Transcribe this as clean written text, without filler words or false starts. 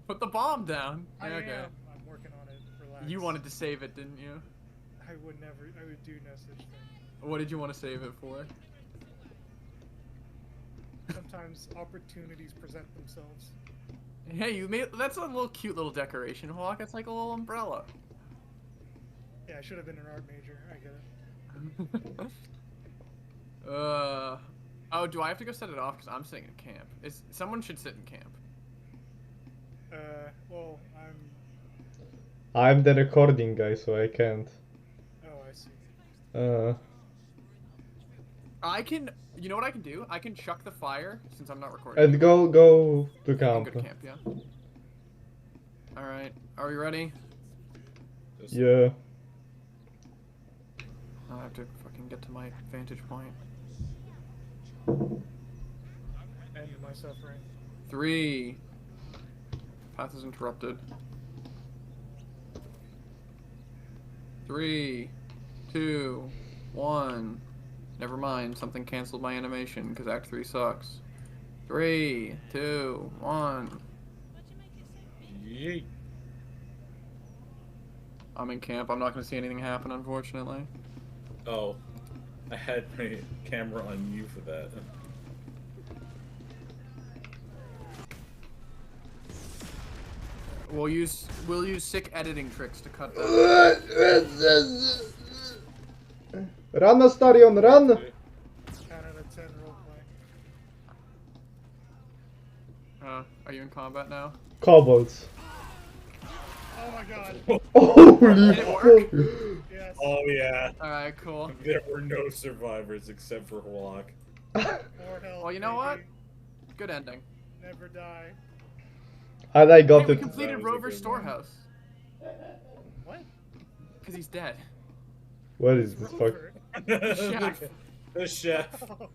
Put the bomb down. I Okay. am. I'm working on it. Relax. You wanted to save it, didn't you? I would never. I would do no such thing. What did you want to save it for? Sometimes opportunities present themselves. Hey, you made that's a little cute little decoration, Hawk. It's like a little umbrella. Yeah, I should have been an art major. I get it. Oh, do I have to go set it off? Because I'm sitting in camp. Someone should sit in camp. Well, I'm the recording guy, so I can't. Oh, I see. I can. You know what I can do? I can chuck the fire since I'm not recording. And go to I can camp. go to camp, yeah. All right. Are we ready? Yeah. I have to fucking get to my vantage point. End my suffering. 3. Path is interrupted. 3, 2, 1. Never mind, something canceled my animation because Act 3 sucks. 3, 2, 1. Yeet. I'm in camp. I'm not going to see anything happen, unfortunately. Oh, I had my camera on you for that. We'll use sick editing tricks to cut. Run, Astarion, run! 10 out of 10 roleplay. Are you in combat now? Kobolds. Oh my god. Holy Did it work? fuck! Yes. Oh yeah. Alright, cool. There were no survivors except for huac. More help. Well, you know what? baby. Good ending. Never die. And I got Hey, we it. completed That was a Rover's good one. storehouse. What? Because he's dead. What is this fuck? Rover. Chef. The chef. Oh.